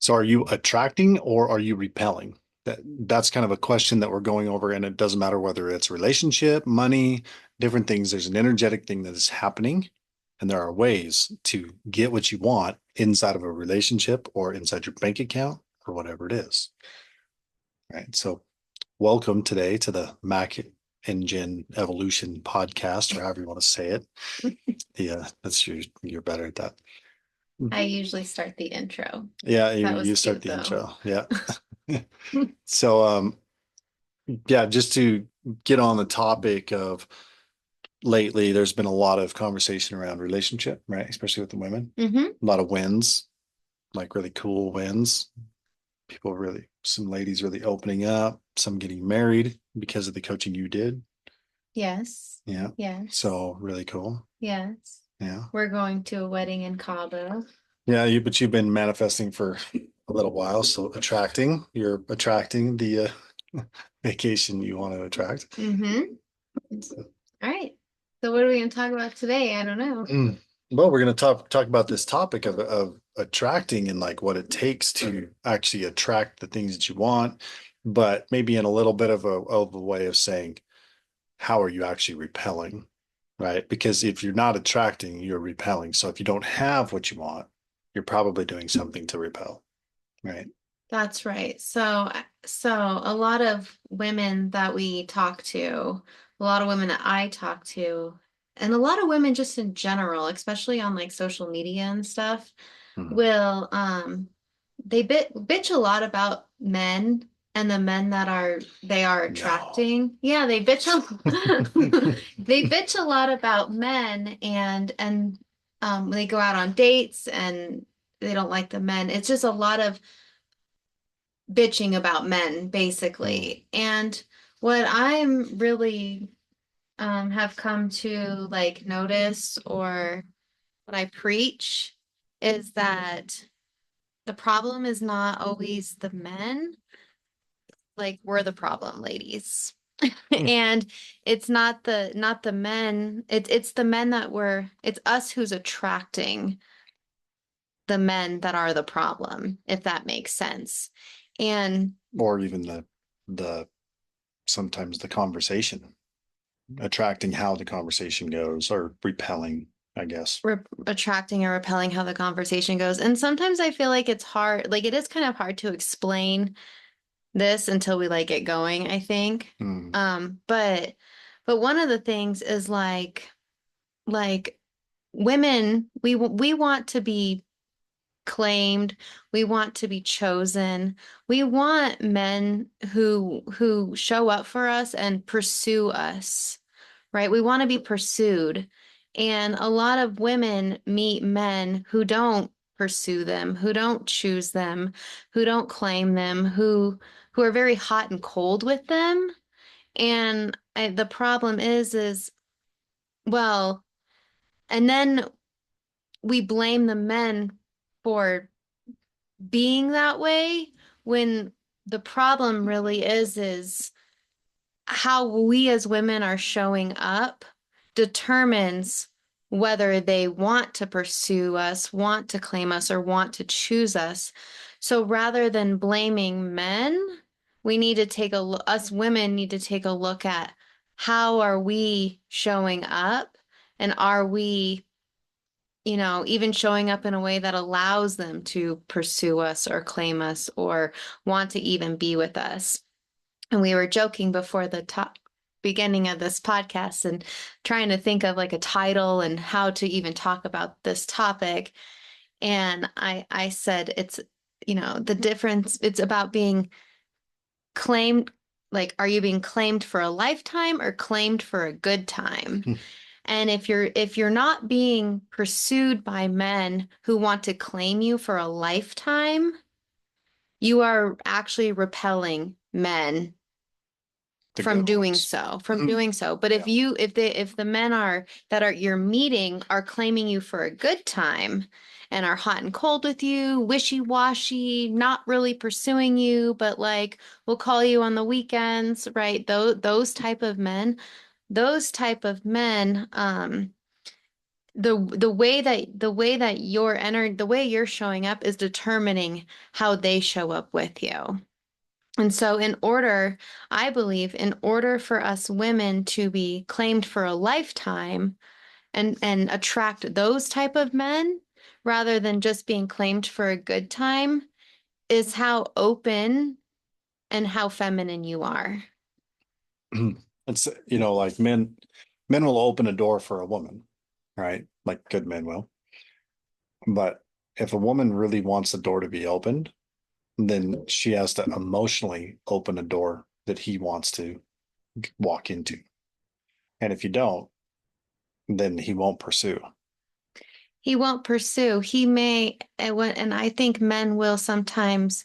So are you attracting or are you repelling? That's kind of a question that we're going over, and it doesn't matter whether it's relationship, money, different things. There's an energetic thing that is happening, and there are ways to get what you want inside of a relationship or inside your bank account or whatever it is. Right. So welcome today to the Mac and Jenn Evolution podcast, or however you want to say it. Yeah, that's you're better at that. I usually start the intro. Yeah, you, That was you start cute the though. intro. Yeah. So yeah, just to get on the topic of lately, there's been a lot of conversation around relationship, right? Especially with the women. Mm-hmm. A lot of wins, like really cool wins. People really, some ladies really opening up, some getting married because of the coaching you did. Yes. Yeah. Yes. So really cool. Yes. Yeah. We're going to a wedding in Cabo. Yeah, but you've been manifesting for a little while, so you're attracting the vacation you want to attract. Mm-hmm. All right. So what are we going to talk about today? I don't know. Mm. Well, we're going to talk about this topic of attracting and like what it takes to actually attract the things that you want, but maybe in a little bit of a way of saying, how are you actually repelling, right? Because if you're not attracting, you're repelling. So if you don't have what you want, you're probably doing something to repel, right? That's right. So a lot of women that we talk to, a lot of women that I talk to, and a lot of women just in general, especially on like social media and stuff, Mhm. will they bitch a lot about men and the men that they are No. attracting. Yeah, they bitch they bitch a lot about men and when they go out on dates and they don't like the men. It's just a lot of bitching about men, Mm. basically. And what I'm really have come to like notice or what I preach is that the problem is not always the men, like we're the problem, ladies. And it's not the men, it's the men that it's us who's attracting the men that are the problem, if that makes sense. And Or even the sometimes the conversation, attracting how the conversation goes or repelling, I guess. attracting or repelling how the conversation goes. And sometimes I feel like it's hard, like it is kind of hard to explain this until we like get going, I think. Mm. But one of the things is like women, we want to be claimed, we want to be chosen. We want men who show up for us and pursue us, right? We want to be pursued. And a lot of women meet men who don't pursue them, who don't choose them, who don't claim them, who are very hot and cold with them. And the problem is, well, and then we blame the men for being that way when the problem really is how we as women are showing up determines whether they want to pursue us, want to claim us, or want to choose us. So rather than blaming men, we need to take a look, us women need to take a look at how are we showing up and are we, even showing up in a way that allows them to pursue us or claim us or want to even be with us. And we were joking before the top beginning of this podcast and trying to think of like a title and how to even talk about this topic. And I said it's, the difference, it's about being claimed, like, are you being claimed for a lifetime or claimed for a good time? And if you're not being pursued by men who want to claim you for a lifetime, you are actually repelling men The good ones. from doing so. But Yeah. if the men that are you're meeting are claiming you for a good time and are hot and cold with you, wishy-washy, not really pursuing you, but like will call you on the weekends, right? Those type of men, the way that the way you're showing up is determining how they show up with you. And so I believe in order for us women to be claimed for a lifetime and attract those type of men rather than just being claimed for a good time is how open and how feminine you are. It's, like men will open a door for a woman, right? Like good men will. But if a woman really wants the door to be opened, then she has to emotionally open a door that he wants to walk into. And if you don't, then he won't pursue. He won't pursue. He may, and I think men will sometimes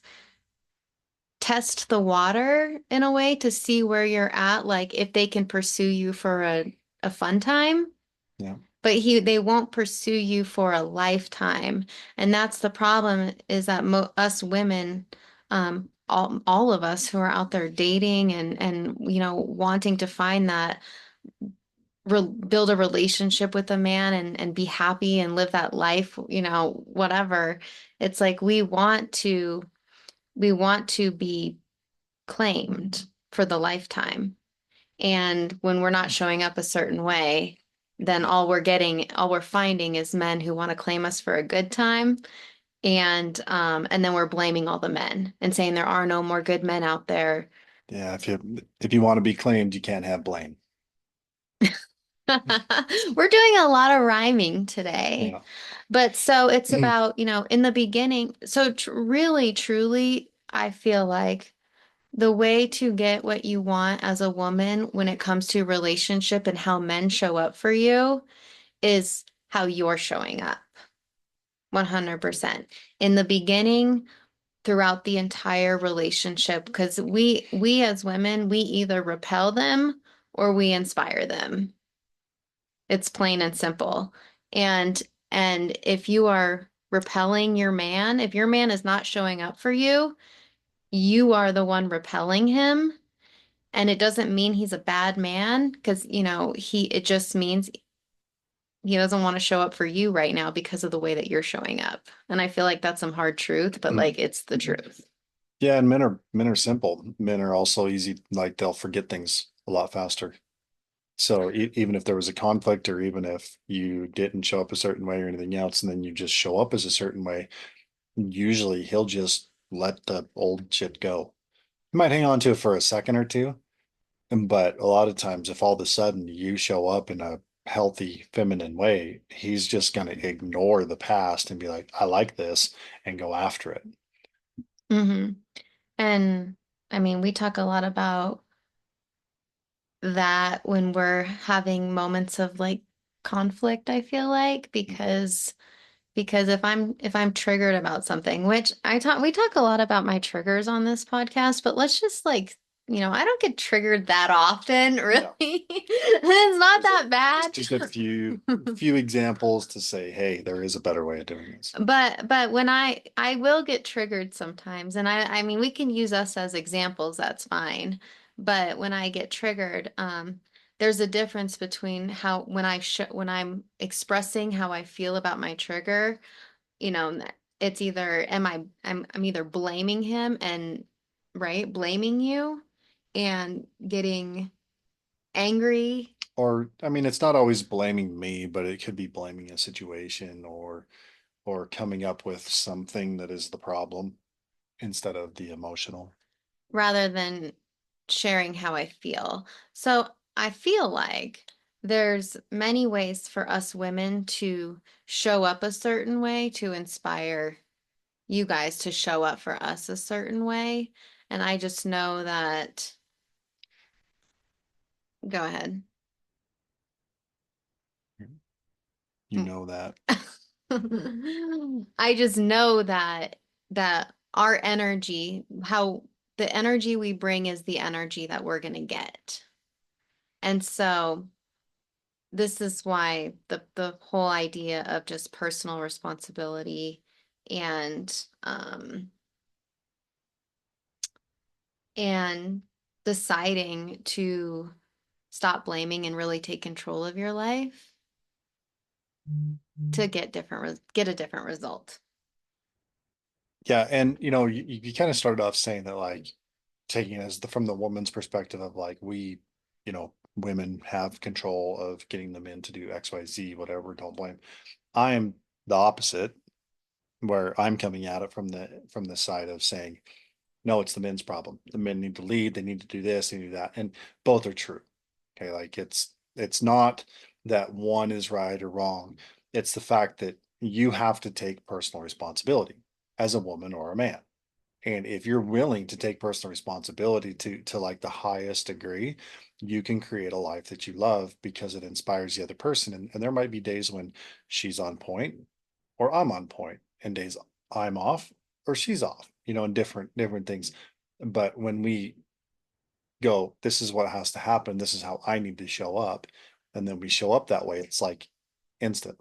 test the water in a way to see where you're at, like if they can pursue you for a fun time, Yeah. but they won't pursue you for a lifetime. And that's the problem is that mo us women, all of us who are out there dating and wanting to find that build a relationship with a man and be happy and live that life, whatever. It's like we want to be claimed for the lifetime. And when we're not showing up a certain way, then all we're finding is men who want to claim us for a good time. And then we're blaming all the men and saying there are no more good men out there. Yeah. If you want to be claimed, you can't have blame. We're doing a lot of rhyming today. Yeah. But so it's about, in the beginning. So tr really, truly, I feel like the way to get what you want as a woman when it comes to relationship and how men show up for you is how you're showing up. 100%. In the beginning, throughout the entire relationship, because we as women, we either repel them or we inspire them. It's plain and simple. And and if you are repelling your man, if your man is not showing up for you, you are the one repelling him. And it doesn't mean he's a bad man because, it just means he doesn't want to show up for you right now because of the way that you're showing up. And I feel like that's some hard truth, but like it's the truth. Yeah, and men are simple. Men are also easy, like they'll forget things a lot faster. So even if there was a conflict, or even if you didn't show up a certain way or anything else, and then you just show up as a certain way, usually he'll just let the old shit go. He might hang on to it for a second or two, but a lot of times, if all of a sudden you show up in a healthy, feminine way, he's just going to ignore the past and be like, I like this, and go after it. Hmm. And I mean, we talk a lot about that when we're having moments of like conflict, I feel like, because if I'm triggered about something, which we talk a lot about my triggers on this podcast, but let's just like, I don't get triggered that often, really. Yeah. It's not Just that bad. just a few examples to say, hey, there is a better way of doing this. But when I will get triggered sometimes, and I mean we can use us as examples, that's fine. But when I get triggered, there's a difference between how when I'm expressing how I feel about my trigger, it's either I'm either blaming him and right, blaming you and getting angry Or, I mean, it's not always blaming me, but it could be blaming a situation, or coming up with something that is the problem instead of the emotional. rather than sharing how I feel. So I feel like there's many ways for us women to show up a certain way to inspire you guys to show up for us a certain way. And I just know that, go ahead. You know that. I just know that our energy, how the energy we bring is the energy that we're going to get. And so this is why the whole idea of just personal responsibility and and deciding to stop blaming and really take control of your life to get a different result. Yeah, and you kind of started off saying that like taking it as from the woman's perspective of like women have control of getting the men to do XYZ, whatever, don't blame. I am the opposite, where I'm coming at it from the side of saying, no, it's the men's problem. The men need to lead, they need to do this, they need to do that. And both are true. Okay, like it's not that one is right or wrong. It's the fact that you have to take personal responsibility as a woman or a man. And if you're willing to take personal responsibility to like the highest degree, you can create a life that you love because it inspires the other person. And there might be days when she's on point or I'm on point, and days I'm off or she's off, and different things. But when we go, this is what has to happen, this is how I need to show up, and then we show up that way, it's like instant.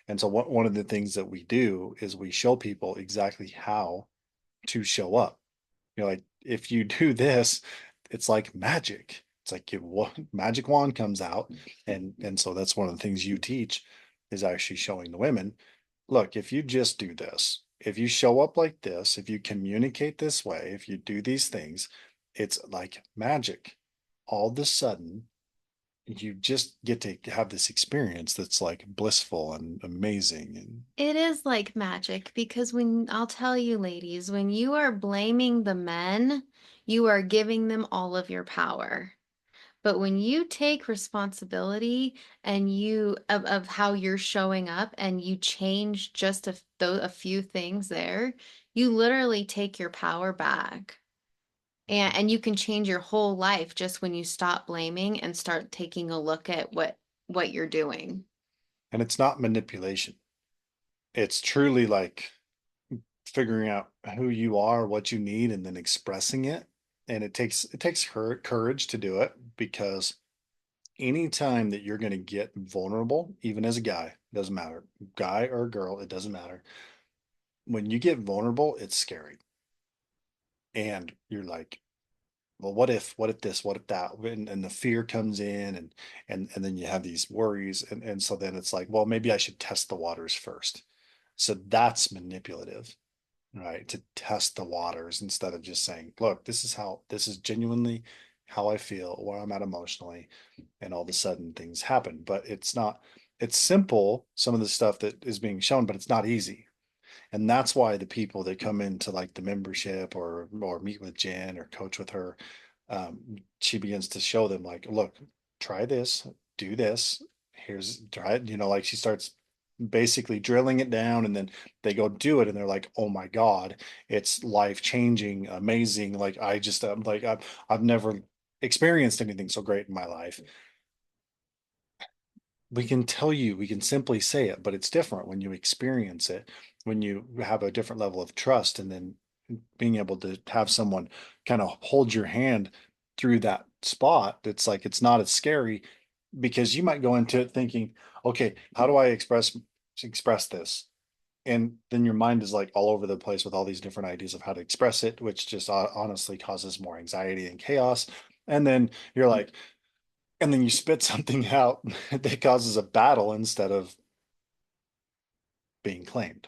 And so one of the things that we do is we show people exactly how to show up. Like if you do this, it's like magic. It's like magic wand comes out, and so that's one of the things you teach is actually showing the women, look, if you just do this, if you show up like this, if you communicate this way, if you do these things, it's like magic. All of a sudden, you just get to have this experience that's like blissful and amazing. And It is like magic because when I'll tell you, ladies, when you are blaming the men, you are giving them all of your power. But when you take responsibility and of how you're showing up and you change just a few things there, you literally take your power back. And you can change your whole life just when you stop blaming and start taking a look at what you're doing. it's not manipulation. It's truly like figuring out who you are, what you need, and then expressing it. And it takes courage to do it, because anytime that you're going to get vulnerable, even as a guy, doesn't matter, guy or girl, it doesn't matter. When you get vulnerable, it's scary. And you're like, well, what if this, what if that? And the fear comes in, and then you have these worries. And so then it's like, well, maybe I should test the waters first. So that's manipulative, right? To test the waters instead of just saying, look, this is genuinely how I feel, where I'm at emotionally, and all of a sudden things happen. But it's not, it's simple, some of the stuff that is being shown, but it's not easy. And that's why the people that come into like the membership or meet with Jen or coach with her, she begins to show them like, look, try this, do this. Here's try it. Like she starts basically drilling it down, and then they go do it, and they're like, oh my God, it's life changing, amazing. Like I just like I've never experienced anything so great in my life. We can tell you, we can simply say it, but it's different when you experience it, when you have a different level of trust, and then being able to have someone kind of hold your hand through that spot. It's like it's not as scary, because you might go into it thinking, okay, how do I express this? And then your mind is like all over the place with all these different ideas of how to express it, which just honestly causes more anxiety and chaos. And then you're like, and then you spit something out that causes a battle instead of being claimed,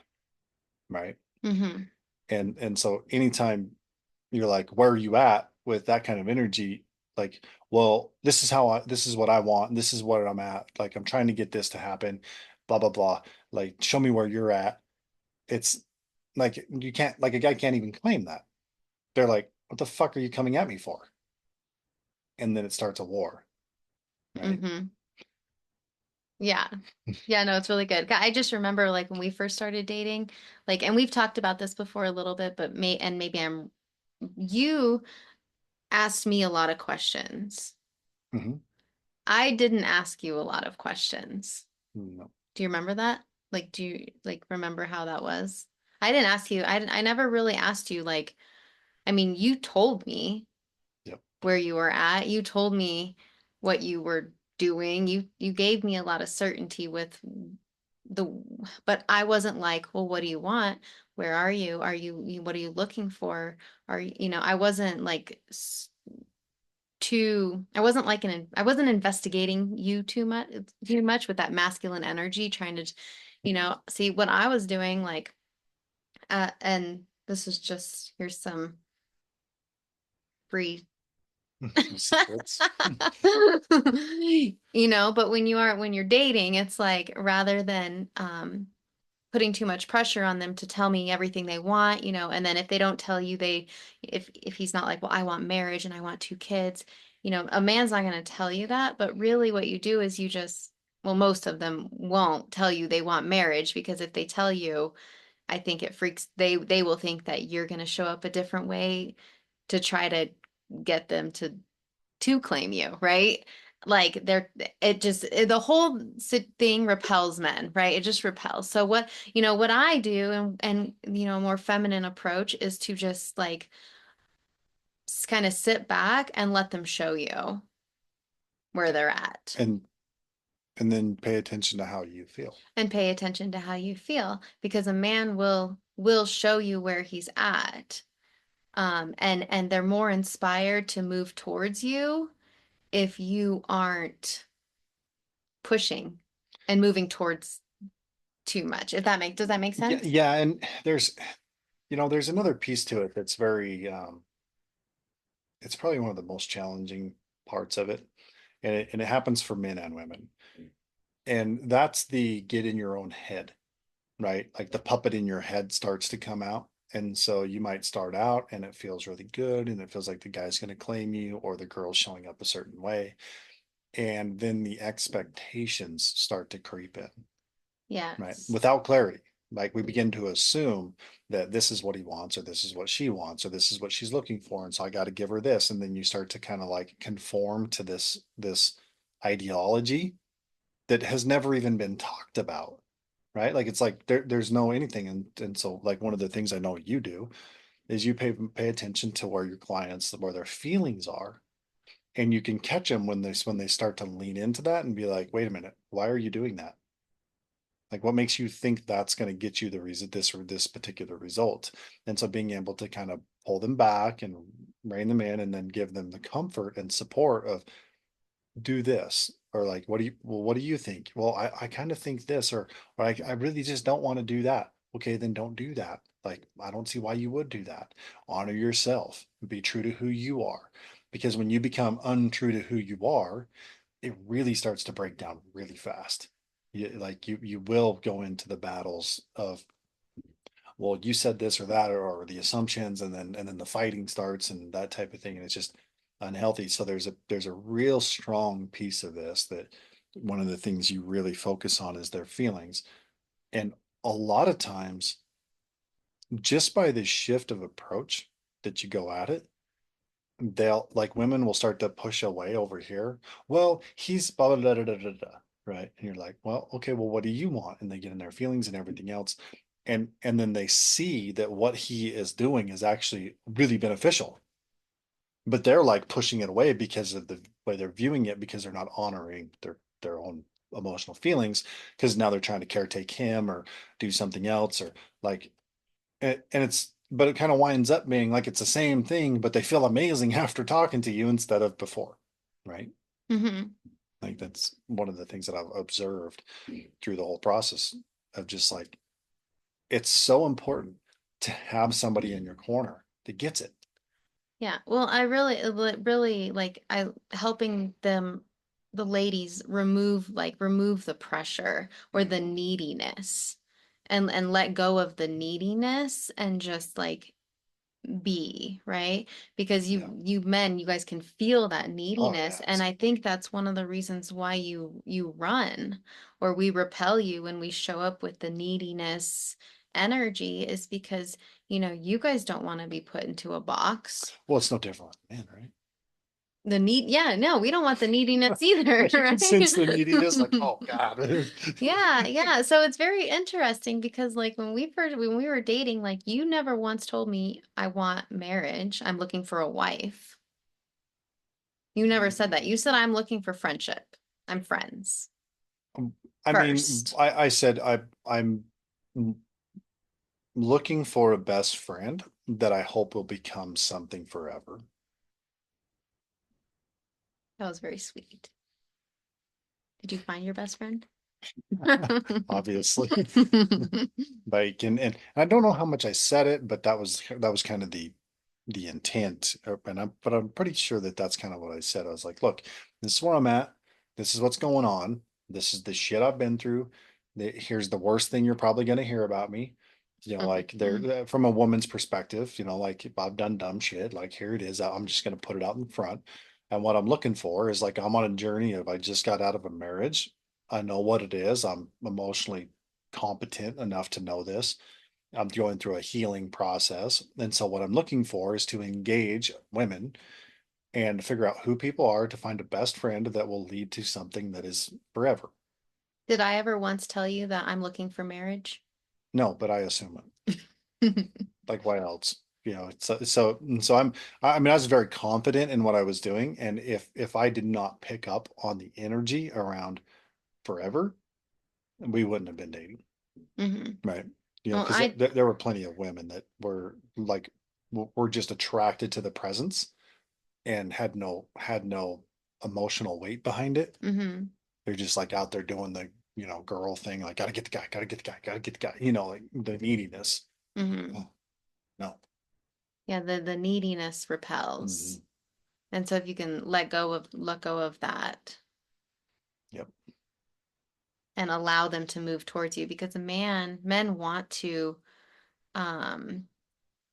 right? Hmm. And so anytime you're like, where are you at with that kind of energy? Like, well, this is what I want, and this is where I'm at. Like, I'm trying to get this to happen, blah blah blah. Like, show me where you're at. It's like you can't, like a guy can't even claim that. They're like, what the fuck are you coming at me for? And then it starts a war, right? Hmm. Yeah. Yeah, no, it's really good. I just remember like when we first started dating, like, and we've talked about this before a little bit, but maybe you asked me a lot of questions. Hmm. I didn't ask you a lot of questions. No. Do you remember that? Like, do you like remember how that was? I didn't ask you. I never really asked you like, I mean, you told me Yep. where you were at. You told me what you were doing. You gave me a lot of certainty with the, but I wasn't like, well, what do you want? Where are you? What are you looking for? I wasn't like I wasn't like I wasn't investigating you too much with that masculine energy, trying to, see what I was doing, like, and this is just, here's some free. Some secrets. But when you're dating, it's like rather than putting too much pressure on them to tell me everything they want, and then if they don't tell you, if he's not like, well, I want marriage and I want two kids, a man's not going to tell you that, but really what you do is well, most of them won't tell you they want marriage, because if they tell you, I think they will think that you're going to show up a different way to try to get them to claim you, right? Like the whole thing repels men, right? It just repels. So what I do, a more feminine approach is to just like kind of sit back and let them show you where they're at, And and then pay attention to how you feel. and pay attention to how you feel, because a man will show you where he's at. And they're more inspired to move towards you if you aren't pushing and moving towards too much. If that make Does that make Yeah, sense? yeah, and there's another piece to it that's very it's probably one of the most challenging parts of it. And it happens for men and women. And that's the get in your own head, right? Like the puppet in your head starts to come out. And so you might start out and it feels really good and it feels like the guy's going to claim you or the girl's showing up a certain way. And then the expectations start to creep in, right? Yes. Without clarity. Like we begin to assume that this is what he wants, or this is what she wants, or this is what she's looking for. And so I got to give her this. And then you start to kind of like conform to this ideology that has never even been talked about, right? Like it's like there's no anything. And so like one of the things I know you do is you pay attention to where your clients, where their feelings are. And you can catch them when they start to lean into that and be like, wait a minute, why are you doing that? Like what makes you think that's going to get you the reason this particular result? And so being able to kind of pull them back and rein them in and then give them the comfort and support of do this or like what do you think? Well, I kind of think this or I really just don't want to do that. Okay, then don't do that. Like I don't see why you would do that. Honor yourself, be true to who you are, because when you become untrue to who you are, it really starts to break down really fast. You will go into the battles of, well, you said this or that, or the assumptions, and then the fighting starts and that type of thing, and it's just unhealthy. So there's a real strong piece of this that one of the things you really focus on is their feelings, and a lot of times, just by the shift of approach that you go at it, they'll like women will start to push away over here. Well, he's blah blah blah blah blah, blah, right? And you're like, well, okay, well, what do you want? And they get in their feelings and everything else, and then they see that what he is doing is actually really beneficial, but they're like pushing it away because of the way they're viewing it because they're not honoring their own emotional feelings because now they're trying to caretake him or do something else or like and it's but it kind of winds up being like it's the same thing, but they feel amazing after talking to you instead of before, right? Mm-hmm. Like that's one of the things that I've observed through the whole process of just like it's so important to have somebody in your corner that gets it. Yeah. Well, really like I helping the ladies remove the pressure or the neediness, and let go of the neediness and just like be, right? Because Yeah. you men, you guys can feel that Oh neediness, yeah. and I think that's one of the reasons why you run, or we repel you when we show up with the neediness energy, is because you guys don't want to be put into a box. Well, it's no different with men, right? Yeah, no, we don't want the neediness either, Like you can sense the neediness, like, right? oh God. Yeah, yeah. So it's very interesting because like when we were dating, like you never once told me I want marriage. I'm looking for a wife. You never said that. You said I'm looking for friendship. I'm friends I mean, first. I said I'm looking for a best friend that I hope will become something forever. That was very sweet. Did you find your best friend? obviously. Like, and I don't know how much I said it, but that was kind of the intent. But I'm pretty sure that that's kind of what I said. I was like, look, this is where I'm at. This is what's going on. This is the shit I've been through. Here's the worst thing you're probably going to hear about me. You know, like there from a woman's perspective, you know, like if I've done dumb shit, like here it is. I'm just going to put it out in front. And what I'm looking for is like I'm on a journey of I just got out of a marriage. I know what it is. I'm emotionally competent enough to know this. I'm going through a healing process. And so what I'm looking for is to engage women and figure out who people are to find a best friend that will lead to something that is forever. Did I ever once tell you that I'm looking for marriage? No, but I assume it. Like why else? You know, so I mean I was very confident in what I was doing. And if I did not pick up on the energy around forever, we wouldn't have been dating. Hmm. Right. You know, Well, because I, there were plenty of women that were like were just attracted to the presence and had no emotional weight behind it. hmm They're just like out there doing the, you know, girl thing, like gotta get the guy, gotta get the guy, gotta get the guy, you know, like the neediness. hmm Oh, no. Yeah, the neediness repels. Mhm. And so if you can let go of that Yep. and allow them to move towards you because men want to um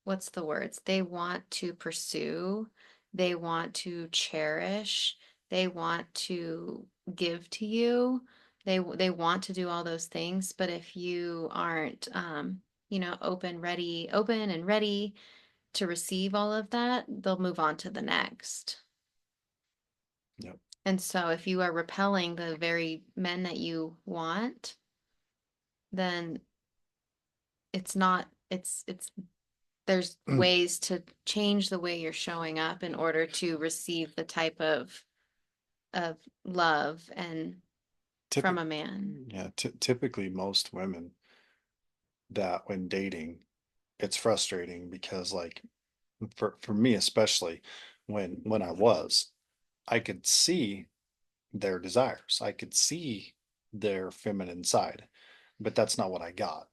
what's the words? They want to pursue, they want to cherish, they want to give to you. They want to do all those things, but if you aren't open and ready to receive all of that, they'll move on to the next. Yep. And so if you are repelling the very men that you want, then it's there's ways to change the way you're showing up in order to receive the type of love and from Typic a man. yeah, typically most women that when dating, it's frustrating because like for me especially when I was, I could see their desires. I could see their feminine side, but that's not what I got.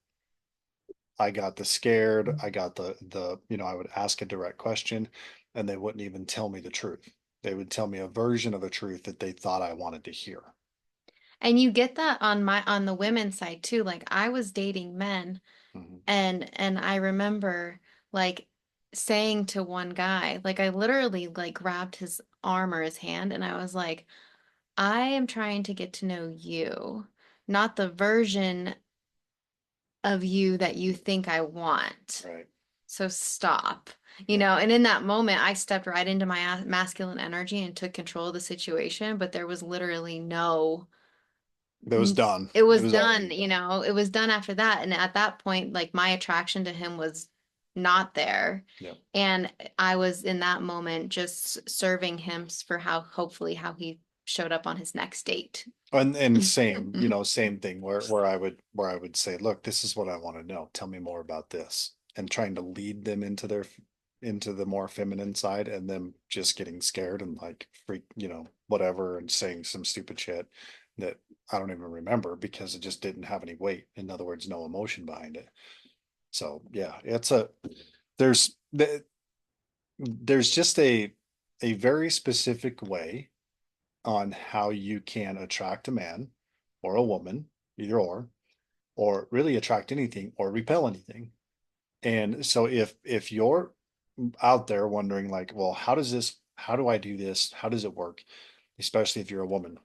I got the scared. I got you know, I would ask a direct question and they wouldn't even tell me the truth. They would tell me a version of the truth that they thought I wanted to hear. And you get that on the women's side too. Like I was dating men Mhm. and I remember like saying to one guy, like I literally like grabbed his arm or his hand and I was like, I am trying to get to know you, not the version of you that you think I want. Right. So stop. Yep. And in that moment, I stepped right into my masculine energy and took control of the situation, but there was literally no, That was done. it It was was done, already done. it was done after that. And at that point, like my attraction to him was not there. Yep. And I was in that moment just serving him for hopefully how he showed up on his next date. And same, you know, same thing where I would say, look, this is what I want to know. Tell me more about this. And trying to lead them into into the more feminine side and them just getting scared and like freak, you know, whatever and saying some stupid shit that I don't even remember because it just didn't have any weight. In other words, no emotion behind it. So yeah, there's there's just a very specific way on how you can attract a man or a woman, either or really attract anything or repel anything. And so if you're out there wondering like, well, how do I do this? How does it work? Especially if you're a woman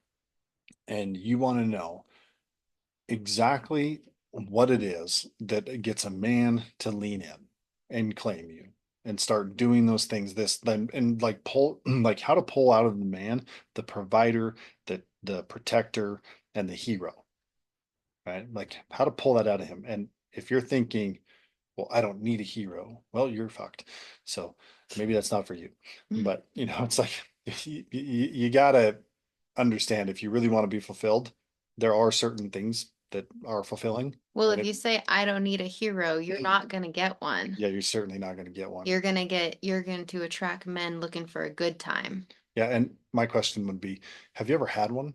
and you want to know exactly what it is that gets a man to lean in and claim you and start doing those things this then and like pull like how to pull out of the man the provider, the protector, and the hero, right? Like how to pull that out of him. And if you're thinking, well, I don't need a hero, well, you're fucked. So maybe that's not for you. But you know, it's like you gotta understand if you really want to be fulfilled, there are certain things that are fulfilling. Well, And if if you say I don't need a hero, you're not going to get one. yeah, you're certainly not going to get one. You're going to attract men looking for a good time. Yeah, and my question would be, have you ever had one?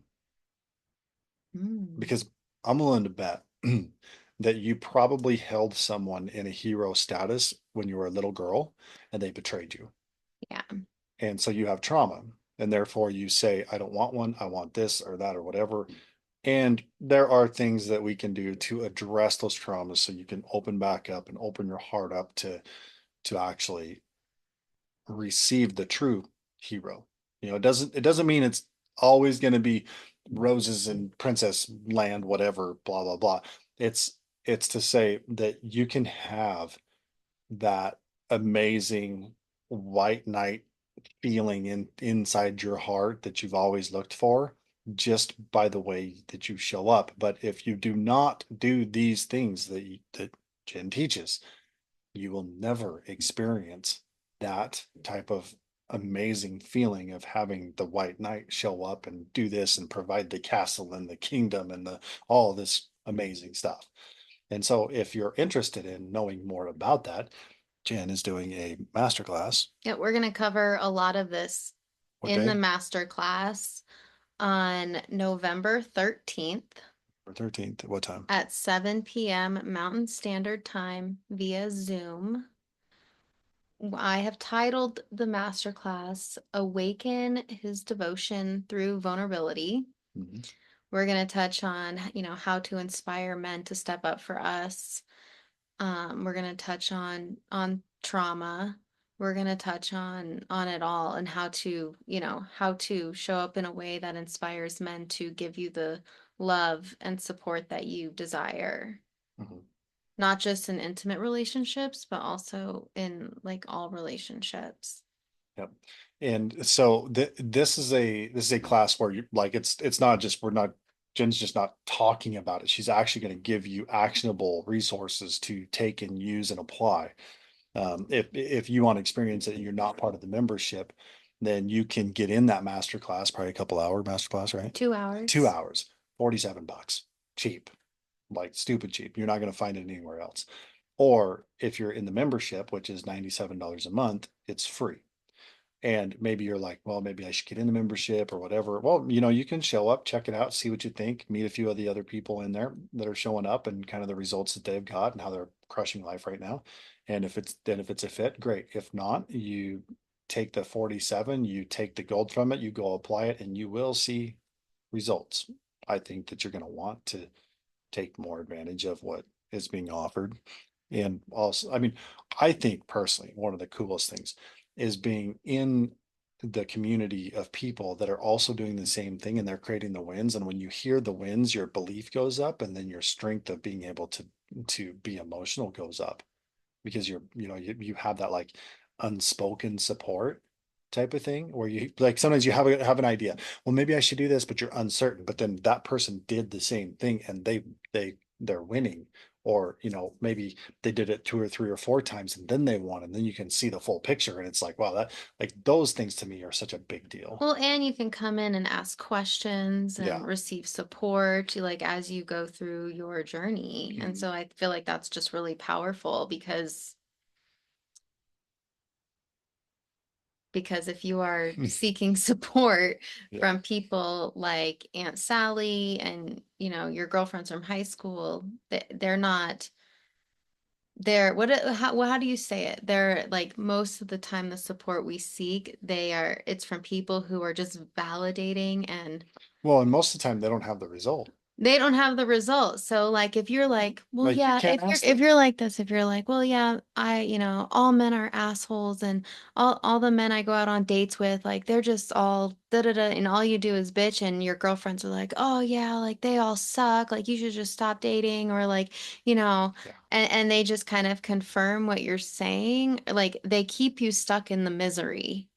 Mm, Because I'm willing to bet that you probably held someone in a hero status when you were a little girl and they betrayed you. yeah. And so you have trauma. And therefore you say, I don't want one, I want this or that or whatever. And there are things that we can do to address those traumas so you can open back up and open your heart up to actually receive the true hero. It doesn't mean it's always going to be roses and princess land, whatever, blah blah blah. It's it's to say that you can have that amazing white knight feeling inside your heart that you've always looked for just by the way that you show up. But if you do not do these things that Jen teaches, you will never experience that type of amazing feeling of having the white knight show up and do this and provide the castle and the kingdom and the all this amazing stuff. And so if you're interested in knowing more about that, Jen is doing a masterclass. Yeah, we're going to cover a lot of this What in the day? master class on November 13th Or 13th. At what time? at 7 p.m. Mountain Standard Time via Zoom. I have titled the masterclass Awaken His Devotion Through Vulnerability. Mhm. We're going to touch on, how to inspire men to step up for us. We're going to touch on trauma. We're going to touch on it all and how to show up in a way that inspires men to give you the love and support that you desire. Mhm. Not just in intimate relationships, but also in like all relationships. Yep. And so this is a class where you like it's not just we're not Jen's just not talking about it. She's actually going to give you actionable resources to take and use and apply. If you want to experience it and you're not part of the membership, then you can get in that master class, probably a couple hour master class, right? 2 hours. 2 hours, $47, cheap, like stupid cheap. You're not going to find it anywhere else. Or if you're in the membership, which is $97 a month, it's free. And maybe you're like, well, maybe I should get in the membership or whatever. Well, you can show up, check it out, see what you think, meet a few of the other people in there that are showing up and kind of the results that they've got and how they're crushing life right now. And if it's a fit, great. If not, you take the 47, you take the gold from it, you go apply it, and you will see results. I think that you're going to want to take more advantage of what is being offered. And also, I mean, I think personally, one of the coolest things is being in the community of people that are also doing the same thing and they're creating the wins. And when you hear the wins, your belief goes up and then your strength of being able to be emotional goes up because you have that like unspoken support type of thing where you like sometimes you have an idea, well maybe I should do this, but you're uncertain, but then that person did the same thing and they're winning, or maybe they did it two or three or four times and then they won, and then you can see the full picture and it's like wow, that like those things to me are such a big deal. Well, and you can come in and ask questions and Yeah. receive support like as you go through your journey. And Mhm. so I feel like that's just really powerful because if you are seeking support Yeah. from people like Aunt Sally and your girlfriends from high school, they're not they're how do you say it? They're like most of the time the support we seek, it's from people who are just validating and Well, and most of the time they don't have the result. they don't have the results. So like if you're like, well, Like you yeah, can't ask if them. you're like this, if you're like, well, yeah, all men are assholes and all the men I go out on dates with, like they're just all da da da and all you do is bitch and your girlfriends are like, "Oh yeah, like they all suck. Like you should just stop dating," or like, you know, Yeah. and they just kind of confirm what you're saying. Like they keep you stuck in the misery.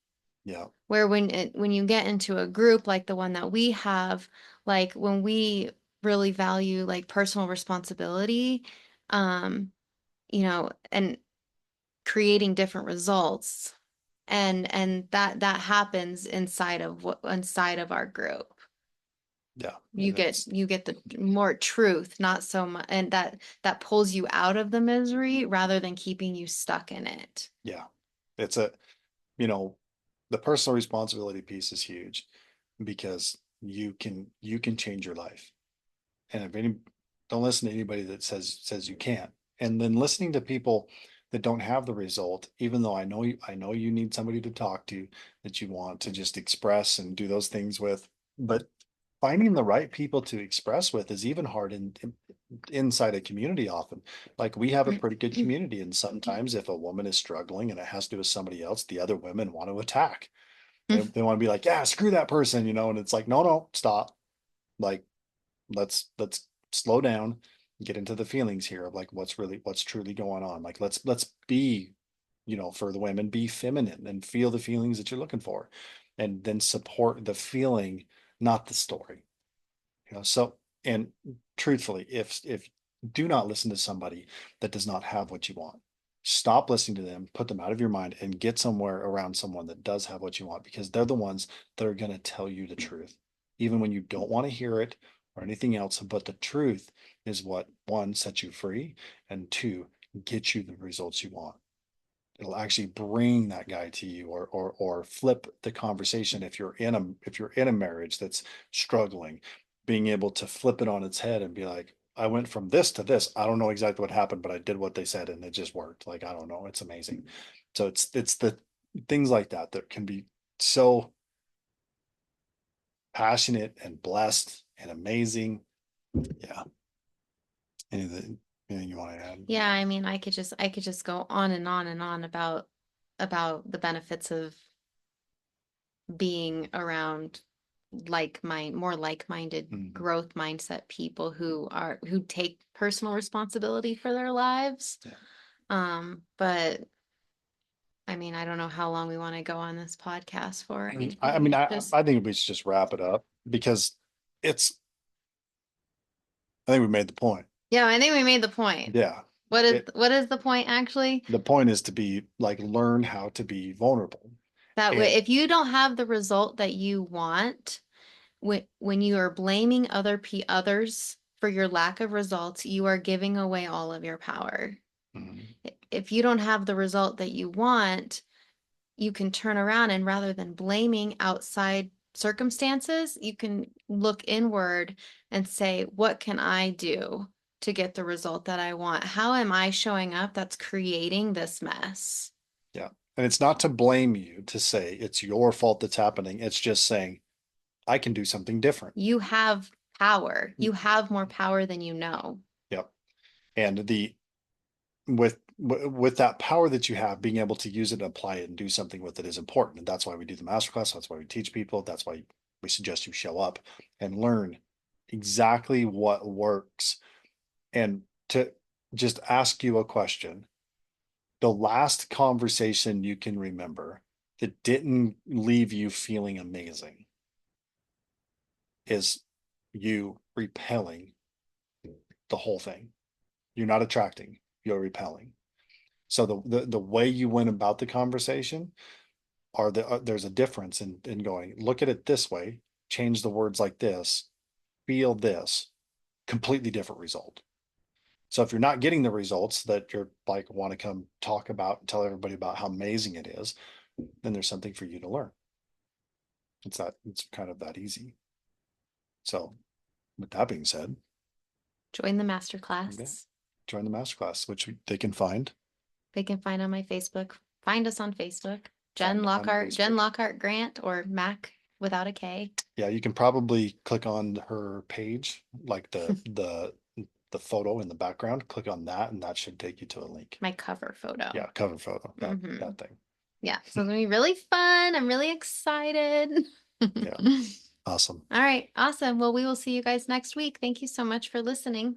Yeah. Where when you get into a group like the one that we have, like when we really value like personal responsibility, and creating different results, and that happens inside of our group. Yeah. You And get it's you get the more truth, not so much, and that pulls you out of the misery rather than keeping you stuck in it. yeah. It's a you know The personal responsibility piece is huge because you can change your life. And if any, don't listen to anybody that says you can't. And then listening to people that don't have the result, even though I know you need somebody to talk to that you want to just express and do those things with, but finding the right people to express with is even hard inside a community often. Like we have a pretty good community, and sometimes if a woman is struggling and it has to do with somebody else, the other women want to attack. They want to be like, yeah, screw that person, and it's like, no, no, stop. Like let's slow down, get into the feelings here of like what's truly going on. Like let's be, for the women, be feminine and feel the feelings that you're looking for, and then support the feeling, not the story. So, and truthfully, if do not listen to somebody that does not have what you want. Stop listening to them, put them out of your mind, and get somewhere around someone that does have what you want, because they're the ones that are going to tell you the truth, even when you don't want to hear it or anything else. But the truth is what, one, sets you free, and two, gets you the results you want. It'll actually bring that guy to you, or flip the conversation. If you're in a marriage that's struggling, being able to flip it on its head and be like, I went from this to this. I don't know exactly what happened, but I did what they said and it just worked. Like, I don't know. It's amazing. So it's the things like that that can be so passionate and blessed and amazing. Yeah. Anything, anything you want to add? Yeah, I mean, I could just go on and on and on about the benefits of being around more like-minded Mhm. growth mindset people who take personal responsibility for their lives. Yeah. But I mean, I don't know how long we want to go on this podcast for or I anything. mean, It's I just, I think we should just wrap it up because it's. I think we made the point. yeah, I think we made the point. Yeah. It What is the point actually? the point is to be like, learn how to be vulnerable. That way, And if you don't have the result that you want, when you are blaming others for your lack of results, you are giving away all of your power. mhm, If you don't have the result that you want, you can turn around and rather than blaming outside circumstances, you can look inward and say, what can I do to get the result that I want? How am I showing up that's creating this mess? yeah. And it's not to blame you, to say it's your fault that's happening. It's just saying I can do something different. You have power. You have more power than you know. Yep. And with that power that you have, being able to use it and apply it and do something with it is important. And that's why we do the masterclass. That's why we teach people. That's why we suggest you show up and learn exactly what works. And to just ask you a question, the last conversation you can remember that didn't leave you feeling amazing is you repelling the whole thing. You're not attracting, you're repelling. So the way you went about the conversation, there's a difference in going, look at it this way, change the words like this, feel this, completely different result. So if you're not getting the results that you're like want to come talk about and tell everybody about how amazing it is, then there's something for you to learn. It's kind of that easy. So with that being said, Join the yeah, masterclass. join the masterclass, which they can find They can find on my Facebook. Find us on Facebook. Jen find on Lockhart, Jen Facebook. Lockhart Grant, or Mac without a K. Yeah, you can probably click on her page, like the photo in the background. Click on that, and that should take you to a link. My cover photo. Yeah, cover photo, that Hmm. that thing. Yeah, so it's gonna be really fun. I'm really excited. Yeah, awesome. All right, awesome. Well, we will see you guys next week. Thank you so much for listening.